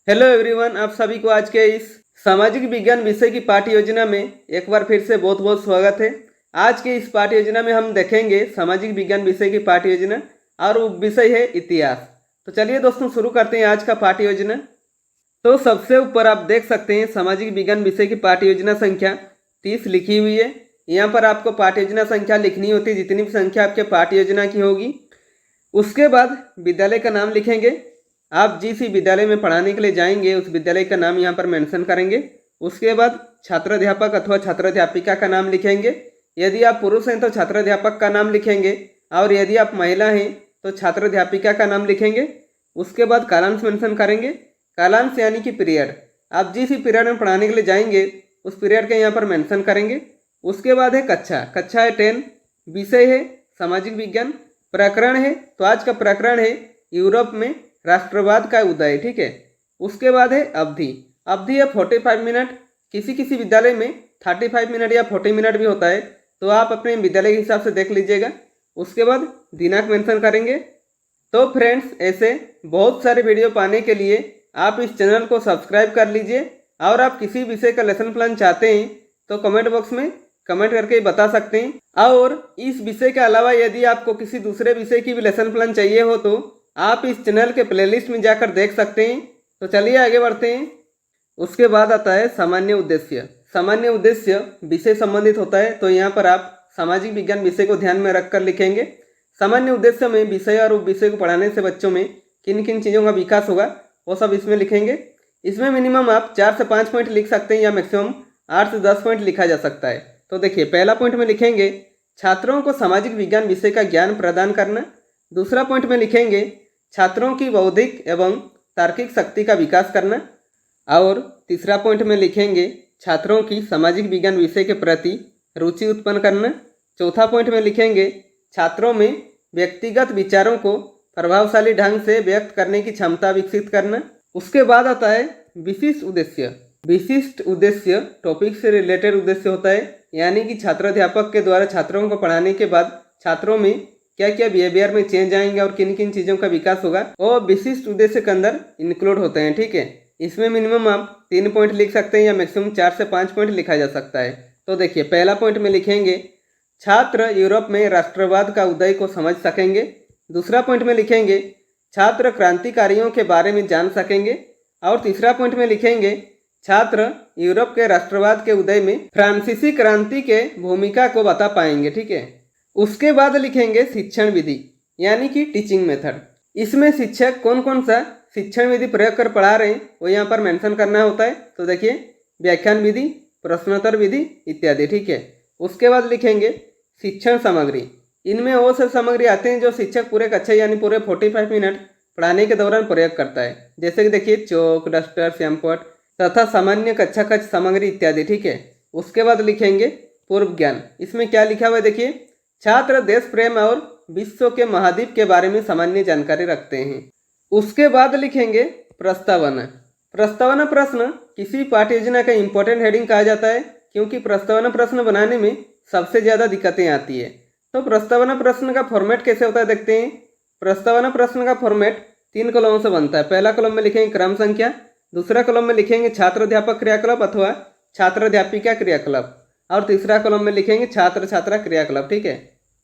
Hello everyone, आप सभी को आज के इस सामाजिक विज्ञान विषय की पाठ्य योजना में एक बार फिर से बहुत बहुत स्वागत है। आज के इस पाठ्य योजना में हम देखेंगे सामाजिक विज्ञान विषय की पाठ्य योजना और वो विषय है इतिहास। तो चलिए दोस्तों शुरू करते हैं आज का पाठ्य योजना। तो सबसे ऊपर आप देख सकते हैं सामाजिक विज्ञान विषय की पाठ्य योजना संख्या 30 लिखी हुई है। यहाँ पर आपको पाठ्य योजना संख्या लिखनी होती है, जितनी भी संख्या आपके पाठ्य योजना की होगी। उसके बाद विद्यालय का नाम लिखेंगे। आप जिस विद्यालय में पढ़ाने के लिए जाएंगे उस विद्यालय का नाम यहाँ पर मेंशन करेंगे। उसके बाद छात्राध्यापक अथवा छात्राध्यापिका का नाम लिखेंगे। यदि आप पुरुष हैं तो छात्राध्यापक का नाम लिखेंगे और यदि आप महिला हैं तो छात्राध्यापिका का नाम लिखेंगे। उसके बाद कालांश मेंशन करेंगे। कालांश यानी कि पीरियड, आप जिस पीरियड में पढ़ाने के लिए जाएंगे उस पीरियड के यहाँ पर मेंशन करेंगे। उसके बाद है कक्षा है 10, विषय है सामाजिक विज्ञान, प्रकरण है तो आज का प्रकरण है यूरोप में राष्ट्रवाद का उदय। ठीक है। उसके बाद है अवधि है 45 मिनट। किसी किसी विद्यालय में 35 मिनट या 40 मिनट भी होता है, तो आप अपने विद्यालय के हिसाब से देख लीजिएगा। उसके बाद दिनांक मेंशन करेंगे। तो फ्रेंड्स, ऐसे बहुत सारे वीडियो पाने के लिए आप इस चैनल को सब्सक्राइब कर लीजिए और आप किसी विषय का लेसन प्लान चाहते हैं तो कमेंट बॉक्स में कमेंट करके बता सकते हैं। और इस विषय के अलावा यदि आपको किसी दूसरे विषय की भी लेसन प्लान चाहिए हो तो आप इस चैनल के प्लेलिस्ट में जाकर देख सकते हैं। तो चलिए आगे बढ़ते हैं। उसके बाद आता है सामान्य उद्देश्य। सामान्य उद्देश्य विषय संबंधित होता है, तो यहाँ पर आप सामाजिक विज्ञान विषय को ध्यान में रखकर लिखेंगे। सामान्य उद्देश्य में विषय और उप विषय को पढ़ाने से बच्चों में किन किन चीज़ों का विकास होगा वो सब इसमें लिखेंगे। इसमें मिनिमम आप 4 से 5 पॉइंट लिख सकते हैं या मैक्सिमम 8 से 10 पॉइंट लिखा जा सकता है। तो देखिए, पहला पॉइंट में लिखेंगे छात्रों को सामाजिक विज्ञान विषय का ज्ञान प्रदान करना। दूसरा पॉइंट में लिखेंगे छात्रों की बौद्धिक एवं तार्किक शक्ति का विकास करना। और तीसरा पॉइंट में लिखेंगे छात्रों की सामाजिक विज्ञान विषय के प्रति रुचि उत्पन्न करना। चौथा पॉइंट में लिखेंगे छात्रों में व्यक्तिगत विचारों को प्रभावशाली ढंग से व्यक्त करने की क्षमता विकसित करना। उसके बाद आता है विशिष्ट उद्देश्य। विशिष्ट उद्देश्य टॉपिक से रिलेटेड उद्देश्य होता है, यानी कि छात्राध्यापक के द्वारा छात्रों को पढ़ाने के बाद छात्रों में क्या क्या बिहेवियर में चेंज आएंगे और किन किन चीज़ों का विकास होगा वो विशिष्ट उद्देश्य के अंदर इंक्लूड होते हैं। ठीक है। इसमें मिनिमम आप 3 पॉइंट लिख सकते हैं या मैक्सिमम 4 से 5 पॉइंट लिखा जा सकता है। तो देखिए, पहला पॉइंट में लिखेंगे छात्र यूरोप में राष्ट्रवाद का उदय को समझ सकेंगे। दूसरा पॉइंट में लिखेंगे छात्र क्रांतिकारियों के बारे में जान सकेंगे। और तीसरा पॉइंट में लिखेंगे छात्र यूरोप के राष्ट्रवाद के उदय में फ्रांसीसी क्रांति के भूमिका को बता पाएंगे। ठीक है। उसके बाद लिखेंगे शिक्षण विधि, यानी कि टीचिंग मेथड। इसमें शिक्षक कौन कौन सा शिक्षण विधि प्रयोग कर पढ़ा रहे हैं वो यहाँ पर मेंशन करना होता है। तो देखिए, व्याख्यान विधि, प्रश्नोत्तर विधि इत्यादि। ठीक है। उसके बाद लिखेंगे शिक्षण सामग्री। इनमें वो सब सामग्री आते हैं जो शिक्षक पूरे कक्षा यानी पूरे 45 मिनट पढ़ाने के दौरान प्रयोग करता है। जैसे कि देखिए, चौक, डस्टर, श्यामपट तथा सामान्य कक्षा खर्च सामग्री इत्यादि। ठीक है। उसके बाद लिखेंगे पूर्व ज्ञान। इसमें क्या लिखा हुआ है देखिए, छात्र देश प्रेम और विश्व के महाद्वीप के बारे में सामान्य जानकारी रखते हैं। उसके बाद लिखेंगे प्रस्तावना। प्रस्तावना प्रश्न किसी पाठ्य योजना का इम्पोर्टेंट हेडिंग कहा जाता है, क्योंकि प्रस्तावना प्रश्न बनाने में सबसे ज़्यादा दिक्कतें आती है। तो प्रस्तावना प्रश्न का फॉर्मेट कैसे होता है देखते हैं। प्रस्तावना प्रश्न का फॉर्मेट 3 कॉलम से बनता है। पहला कॉलम में लिखेंगे क्रम संख्या, दूसरा कॉलम में लिखेंगे छात्राध्यापक क्रियाकलाप अथवा छात्राध्यापिका क्रियाकलाप, और तीसरा कॉलम में लिखेंगे छात्र छात्रा क्रियाकलाप। ठीक है।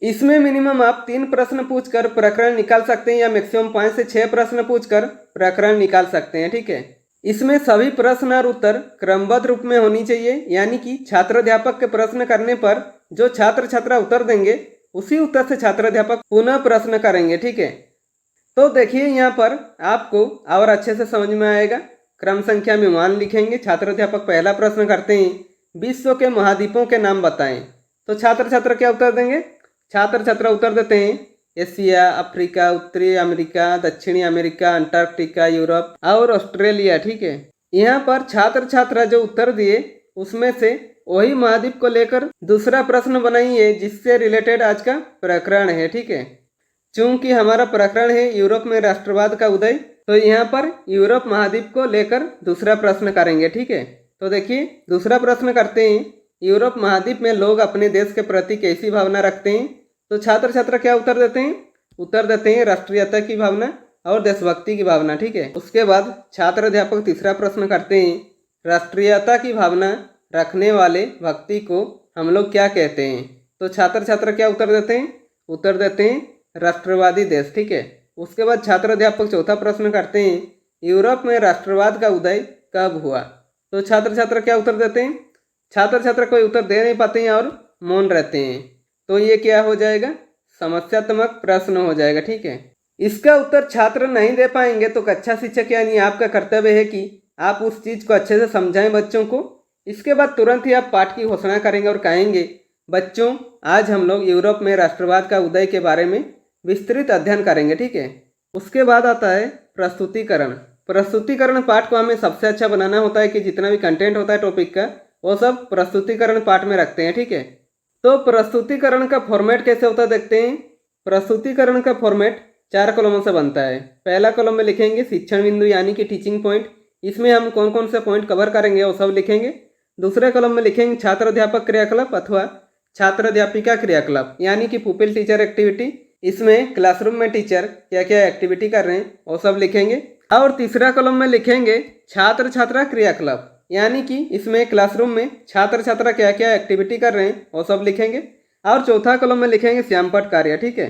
इसमें मिनिमम आप 3 प्रश्न पूछकर प्रकरण निकाल सकते हैं या मैक्सिमम 5 से 6 प्रश्न पूछकर प्रकरण निकाल सकते हैं। ठीक है। इसमें सभी प्रश्न और उत्तर क्रमबद्ध रूप में होनी चाहिए, यानी कि छात्राध्यापक के प्रश्न करने पर जो छात्र छात्रा उत्तर देंगे उसी उत्तर से छात्राध्यापक पुनः प्रश्न करेंगे। ठीक है। तो देखिए, यहाँ पर आपको और अच्छे से समझ में आएगा। क्रम संख्या में 1 लिखेंगे। छात्राध्यापक पहला प्रश्न करते हैं, विश्व के महाद्वीपों के नाम बताएं। तो छात्र छात्रा क्या उत्तर देंगे? छात्र छात्रा उत्तर देते हैं एशिया, अफ्रीका, उत्तरी अमेरिका, दक्षिणी अमेरिका, अंटार्कटिका, यूरोप और ऑस्ट्रेलिया। ठीक है। यहाँ पर छात्र छात्रा जो उत्तर दिए उसमें से वही महाद्वीप को लेकर दूसरा प्रश्न बनाइए जिससे रिलेटेड आज का प्रकरण है। ठीक है। चूंकि हमारा प्रकरण है यूरोप में राष्ट्रवाद का उदय, तो यहाँ पर यूरोप महाद्वीप को लेकर दूसरा प्रश्न करेंगे। ठीक है। तो देखिए, दूसरा प्रश्न करते हैं, यूरोप महाद्वीप में लोग अपने देश के प्रति कैसी भावना रखते हैं। तो छात्र छात्रा क्या उत्तर देते हैं? उत्तर देते हैं राष्ट्रीयता की भावना। और देशभक्ति की भावना। ठीक है, उसके बाद छात्र अध्यापक तीसरा प्रश्न करते हैं, राष्ट्रीयता की भावना रखने वाले व्यक्ति को हम लोग क्या कहते हैं? तो छात्र छात्रा क्या उत्तर देते हैं? उत्तर देते हैं राष्ट्रवादी देश। ठीक है, उसके बाद छात्र अध्यापक चौथा प्रश्न करते हैं, यूरोप में राष्ट्रवाद का उदय कब हुआ? तो छात्र छात्रा क्या उत्तर देते हैं? छात्र छात्रा कोई उत्तर दे नहीं पाते हैं और मौन रहते हैं, तो ये क्या हो जाएगा? समस्यात्मक प्रश्न हो जाएगा। ठीक है, इसका उत्तर छात्र नहीं दे पाएंगे तो कक्षा शिक्षक यानी आपका कर्तव्य है कि आप उस चीज़ को अच्छे से समझाएं बच्चों को। इसके बाद तुरंत ही आप पाठ की घोषणा करेंगे और कहेंगे, बच्चों आज हम लोग यूरोप में राष्ट्रवाद का उदय के बारे में विस्तृत अध्ययन करेंगे। ठीक है, उसके बाद आता है प्रस्तुतिकरण। प्रस्तुतिकरण पाठ को हमें सबसे अच्छा बनाना होता है कि जितना भी कंटेंट होता है टॉपिक का वो सब प्रस्तुतिकरण पाठ में रखते हैं। ठीक है, तो प्रस्तुतिकरण का फॉर्मेट कैसे होता है देखते हैं। प्रस्तुतिकरण का फॉर्मेट 4 कॉलमों से बनता है। पहला कॉलम में लिखेंगे शिक्षण बिंदु यानी कि टीचिंग पॉइंट, इसमें हम कौन कौन से पॉइंट कवर करेंगे वो सब लिखेंगे। दूसरे कॉलम में लिखेंगे छात्र अध्यापक क्रियाकलाप अथवा छात्र अध्यापिका क्रियाकलाप यानी कि पुपिल टीचर एक्टिविटी, इसमें क्लासरूम में टीचर क्या क्या एक्टिविटी कर रहे हैं वो सब लिखेंगे। और तीसरा कॉलम में लिखेंगे छात्र छात्रा क्रियाकलाप यानी कि इसमें क्लासरूम में छात्र छात्रा क्या क्या एक्टिविटी कर रहे हैं वो सब लिखेंगे। और चौथा कॉलम में लिखेंगे श्यामपट कार्य। ठीक है,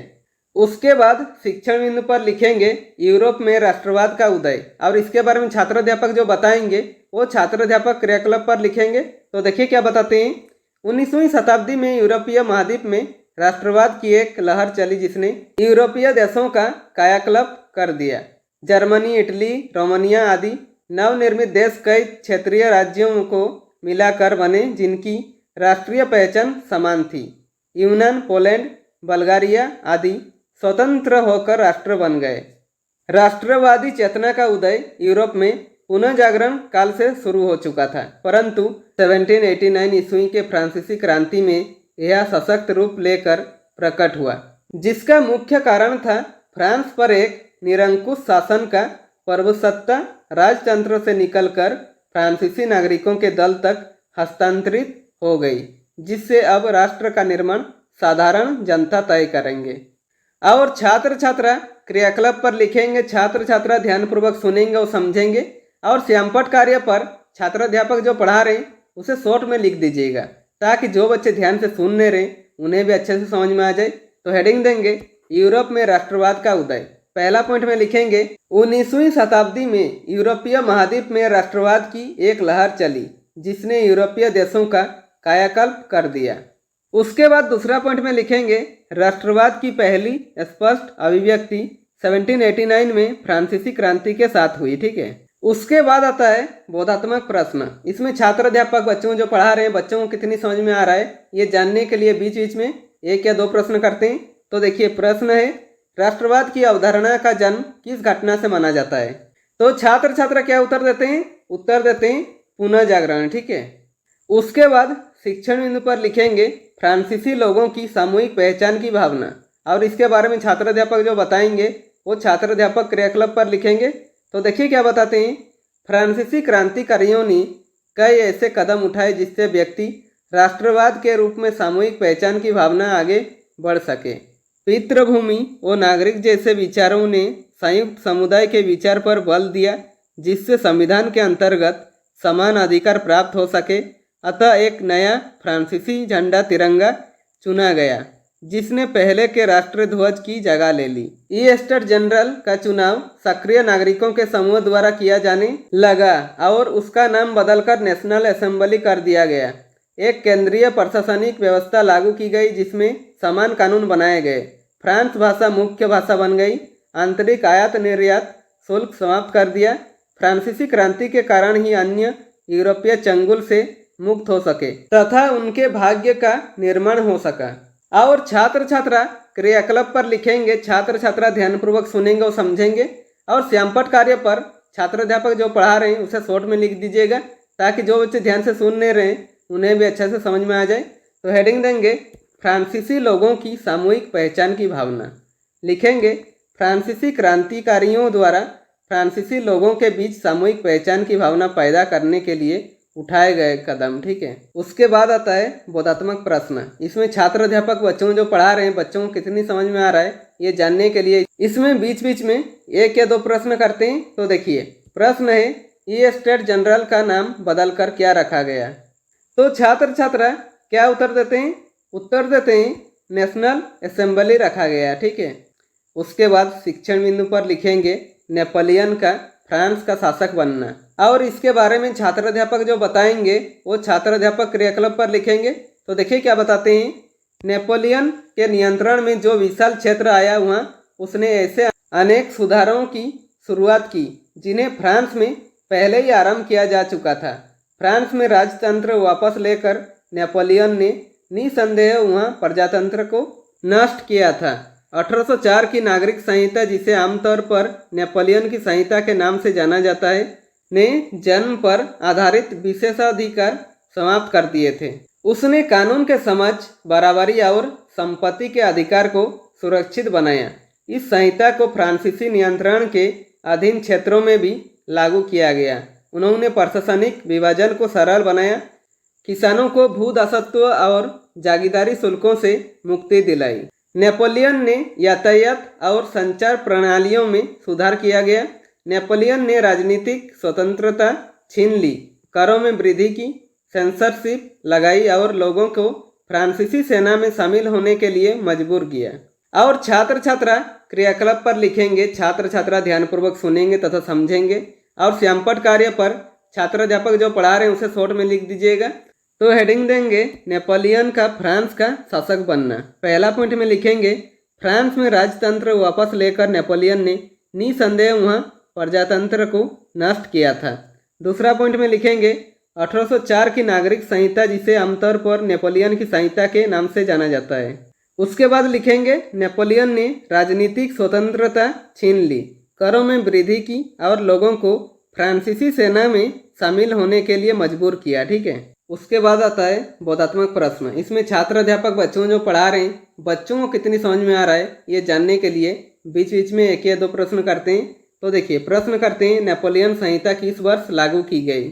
उसके बाद शिक्षण बिंदु पर लिखेंगे यूरोप में राष्ट्रवाद का उदय, और इसके बारे में छात्र अध्यापक जो बताएंगे वो छात्र अध्यापक क्रियाकलाप पर लिखेंगे। तो देखिए क्या बताते हैं, 19वीं शताब्दी में यूरोपीय महाद्वीप में राष्ट्रवाद की एक लहर चली जिसने यूरोपीय देशों का कायाकल्प कर दिया। जर्मनी, इटली, रोमानिया आदि नवनिर्मित देश कई क्षेत्रीय राज्यों को मिलाकर बने जिनकी राष्ट्रीय पहचान समान थी। यूनान, पोलैंड, बल्गारिया आदि स्वतंत्र होकर राष्ट्र बन गए। राष्ट्रवादी चेतना का उदय यूरोप में पुनः जागरण काल से शुरू हो चुका था, परंतु 1789 ईस्वी के फ्रांसीसी क्रांति में यह सशक्त रूप लेकर प्रकट हुआ, जिसका मुख्य कारण था फ्रांस पर एक निरंकुश शासन का प्रभुसत्ता राजतंत्र से निकलकर फ्रांसीसी नागरिकों के दल तक हस्तांतरित हो गई, जिससे अब राष्ट्र का निर्माण साधारण जनता तय करेंगे। और छात्र छात्रा क्रियाकलाप पर लिखेंगे छात्र छात्रा ध्यानपूर्वक सुनेंगे और समझेंगे। और श्यामपट कार्य पर छात्र अध्यापक जो पढ़ा रहे हैं उसे शॉर्ट में लिख दीजिएगा ताकि जो बच्चे ध्यान से सुन नहीं रहे उन्हें भी अच्छे से समझ में आ जाए। तो हेडिंग देंगे यूरोप में राष्ट्रवाद का उदय। पहला पॉइंट में लिखेंगे 19वीं शताब्दी में यूरोपीय महाद्वीप में राष्ट्रवाद की एक लहर चली जिसने यूरोपीय देशों का कायाकल्प कर दिया। उसके बाद दूसरा पॉइंट में लिखेंगे राष्ट्रवाद की पहली स्पष्ट अभिव्यक्ति 1789 में फ्रांसीसी क्रांति के साथ हुई। ठीक है, उसके बाद आता है बोधात्मक प्रश्न। इसमें छात्र अध्यापक बच्चों को जो पढ़ा रहे हैं बच्चों को कितनी समझ में आ रहा है ये जानने के लिए बीच बीच में 1 या 2 प्रश्न करते हैं। तो देखिए प्रश्न है, राष्ट्रवाद की अवधारणा का जन्म किस घटना से माना जाता है? तो छात्र छात्रा क्या उत्तर देते हैं? उत्तर देते हैं पुनः जागरण। ठीक है, उसके बाद शिक्षण बिंदु पर लिखेंगे फ्रांसीसी लोगों की सामूहिक पहचान की भावना, और इसके बारे में छात्र अध्यापक जो बताएंगे वो छात्र अध्यापक क्रियाकलाप पर लिखेंगे। तो देखिए क्या बताते हैं, फ्रांसीसी क्रांतिकारियों ने कई ऐसे कदम उठाए जिससे व्यक्ति राष्ट्रवाद के रूप में सामूहिक पहचान की भावना आगे बढ़ सके। पितृभूमि और नागरिक जैसे विचारों ने संयुक्त समुदाय के विचार पर बल दिया जिससे संविधान के अंतर्गत समान अधिकार प्राप्त हो सके। अतः एक नया फ्रांसीसी झंडा तिरंगा चुना गया जिसने पहले के राष्ट्रध्वज की जगह ले ली। स्टेट जनरल का चुनाव सक्रिय नागरिकों के समूह द्वारा किया जाने लगा और उसका नाम बदलकर नेशनल असेंबली कर दिया गया। एक केंद्रीय प्रशासनिक व्यवस्था लागू की गई जिसमें समान कानून बनाए गए। फ्रांस भाषा मुख्य भाषा बन गई। आंतरिक आयात निर्यात शुल्क समाप्त कर दिया। फ्रांसीसी क्रांति के कारण ही अन्य यूरोपीय चंगुल से मुक्त हो सके तथा उनके भाग्य का निर्माण हो सका। और छात्र छात्रा क्रियाकलाप पर लिखेंगे छात्र छात्रा ध्यानपूर्वक सुनेंगे और समझेंगे। और श्यामपट कार्य पर छात्र अध्यापक जो पढ़ा रहे हैं उसे शॉर्ट में लिख दीजिएगा ताकि जो बच्चे ध्यान से सुन नहीं रहे उन्हें भी अच्छे से समझ में आ जाए। तो हेडिंग देंगे फ्रांसीसी लोगों की सामूहिक पहचान की भावना। लिखेंगे फ्रांसीसी क्रांतिकारियों द्वारा फ्रांसीसी लोगों के बीच सामूहिक पहचान की भावना पैदा करने के लिए उठाए गए कदम। ठीक है, उसके बाद आता है बोधात्मक प्रश्न। इसमें छात्र अध्यापक बच्चों को जो पढ़ा रहे हैं बच्चों को कितनी समझ में आ रहा है ये जानने के लिए इसमें बीच बीच में 1 या 2 प्रश्न करते हैं। तो देखिए प्रश्न है, ये स्टेट जनरल का नाम बदलकर क्या रखा गया? तो छात्र छात्रा क्या उत्तर देते हैं? उत्तर देते हैं नेशनल असेंबली रखा गया। ठीक है, उसके बाद शिक्षण बिंदु पर लिखेंगे नेपोलियन का फ्रांस का शासक बनना। और इसके बारे में छात्र अध्यापक जो बताएंगे वो छात्र अध्यापक क्रियाकलाप पर लिखेंगे। तो देखिए क्या बताते हैं, नेपोलियन के नियंत्रण में जो विशाल क्षेत्र आया हुआ उसने ऐसे अनेक सुधारों की शुरुआत की जिन्हें फ्रांस में पहले ही आरंभ किया जा चुका था। फ्रांस में राजतंत्र वापस लेकर नेपोलियन ने निसंदेह वहाँ प्रजातंत्र को नष्ट किया था। 1804 की नागरिक संहिता, जिसे आमतौर पर नेपोलियन की संहिता के नाम से जाना जाता है, ने जन्म पर आधारित विशेषाधिकार समाप्त कर दिए थे। उसने कानून के समझ, बराबरी और संपत्ति के अधिकार को सुरक्षित बनाया। इस संहिता को फ्रांसीसी नियंत्रण के अधीन क्षेत्रों में भी लागू किया गया। उन्होंने प्रशासनिक विभाजन को सरल बनाया, किसानों को भू दासत्व और जागीरदारी शुल्कों से मुक्ति दिलाई। नेपोलियन ने यातायात और संचार प्रणालियों में सुधार किया गया। नेपोलियन ने राजनीतिक स्वतंत्रता छीन ली, करों में वृद्धि की, सेंसरशिप लगाई और लोगों को फ्रांसीसी सेना में शामिल होने के लिए मजबूर किया। और छात्र छात्रा क्रियाकलाप पर लिखेंगे। छात्र छात्रा ध्यानपूर्वक सुनेंगे तथा समझेंगे और श्यामपट कार्य पर छात्र अध्यापक जो पढ़ा रहे हैं उसे शॉर्ट में लिख दीजिएगा। तो हेडिंग देंगे नेपोलियन का फ्रांस का शासक बनना। पहला पॉइंट में लिखेंगे फ्रांस में राजतंत्र वापस लेकर नेपोलियन ने निसंदेह वहाँ प्रजातंत्र को नष्ट किया था। दूसरा पॉइंट में लिखेंगे 1804 की नागरिक संहिता, जिसे आमतौर पर नेपोलियन की संहिता के नाम से जाना जाता है। उसके बाद लिखेंगे नेपोलियन ने राजनीतिक स्वतंत्रता छीन ली, करों में वृद्धि की और लोगों को फ्रांसीसी सेना में शामिल होने के लिए मजबूर किया। ठीक है, उसके बाद आता है बोधात्मक प्रश्न। इसमें छात्र अध्यापक बच्चों जो पढ़ा रहे हैं बच्चों को कितनी समझ में आ रहा है ये जानने के लिए बीच बीच में 1 या 2 प्रश्न करते हैं। तो देखिए प्रश्न करते हैं, नेपोलियन संहिता किस वर्ष लागू की गई?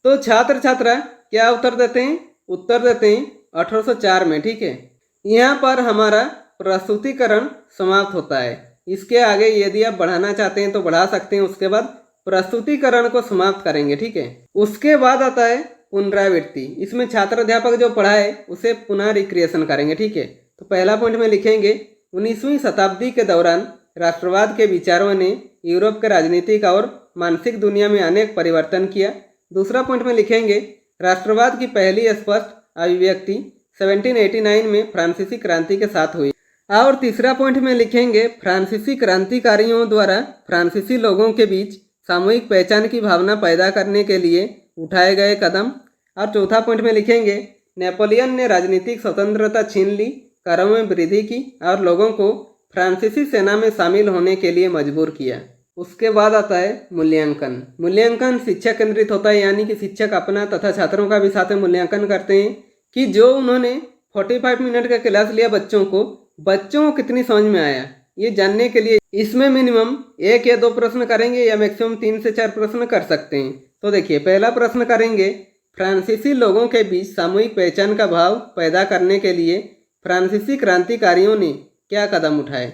तो छात्र छात्रा क्या उत्तर देते हैं? उत्तर देते हैं 1804 में। ठीक है, यहाँ पर हमारा प्रस्तुतिकरण समाप्त होता है। इसके आगे यदि आप बढ़ाना चाहते हैं तो बढ़ा सकते हैं। उसके बाद प्रस्तुतिकरण को समाप्त करेंगे। ठीक है, उसके बाद आता है पुनरावृत्ति। इसमें छात्र अध्यापक जो पढ़ा है उसे पुनः रिक्रिएशन करेंगे। ठीक है, तो पहला पॉइंट में लिखेंगे 19वीं शताब्दी के दौरान राष्ट्रवाद के विचारों ने यूरोप के राजनीतिक और मानसिक दुनिया में अनेक परिवर्तन किया। दूसरा पॉइंट में लिखेंगे राष्ट्रवाद की पहली स्पष्ट अभिव्यक्ति 1789 में फ्रांसीसी क्रांति के साथ हुई। और तीसरा पॉइंट में लिखेंगे फ्रांसीसी क्रांतिकारियों द्वारा फ्रांसीसी लोगों के बीच सामूहिक पहचान की भावना पैदा करने के लिए उठाए गए कदम। और चौथा पॉइंट में लिखेंगे नेपोलियन ने राजनीतिक स्वतंत्रता छीन ली, करों में वृद्धि की और लोगों को फ्रांसीसी सेना में शामिल होने के लिए मजबूर किया। उसके बाद आता है मूल्यांकन। मूल्यांकन शिक्षा केंद्रित होता है, यानी कि शिक्षक अपना तथा छात्रों का भी साथ में मूल्यांकन करते हैं कि जो उन्होंने 45 मिनट का क्लास लिया बच्चों को कितनी समझ में आया ये जानने के लिए इसमें मिनिमम 1 या 2 प्रश्न करेंगे या मैक्सिमम 3 से 4 प्रश्न कर सकते हैं। तो देखिए पहला प्रश्न करेंगे फ्रांसीसी लोगों के बीच सामूहिक पहचान का भाव पैदा करने के लिए फ्रांसीसी क्रांतिकारियों ने क्या कदम उठाए।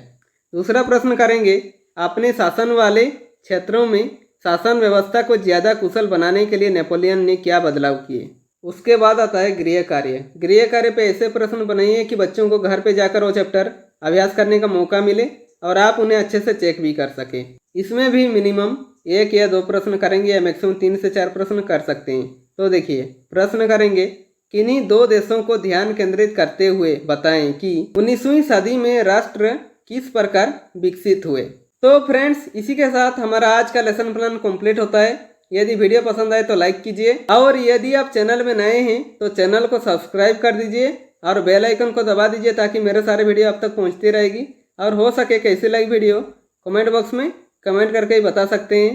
दूसरा प्रश्न करेंगे अपने शासन वाले क्षेत्रों में शासन व्यवस्था को ज़्यादा कुशल बनाने के लिए नेपोलियन ने क्या बदलाव किए। उसके बाद आता है गृह कार्य। गृह कार्य पे ऐसे प्रश्न बनाइए कि बच्चों को घर पे जाकर वो चैप्टर अभ्यास करने का मौका मिले और आप उन्हें अच्छे से चेक भी कर सकें। इसमें भी मिनिमम 1 या 2 प्रश्न करेंगे या मैक्सिमम 3 से 4 प्रश्न कर सकते हैं। तो देखिए प्रश्न करेंगे किन्हीं 2 देशों को ध्यान केंद्रित करते हुए बताएं कि 19वीं सदी में राष्ट्र किस प्रकार विकसित हुए। तो फ्रेंड्स इसी के साथ हमारा आज का लेसन प्लान कंप्लीट होता है। यदि वीडियो पसंद आए तो लाइक कीजिए और यदि आप चैनल में नए हैं तो चैनल को सब्सक्राइब कर दीजिए और बेल आइकन को दबा दीजिए ताकि मेरे सारे वीडियो आप तक पहुंचती रहेगी। और हो सके कैसी लगी वीडियो कमेंट बॉक्स में कमेंट करके ही बता सकते हैं।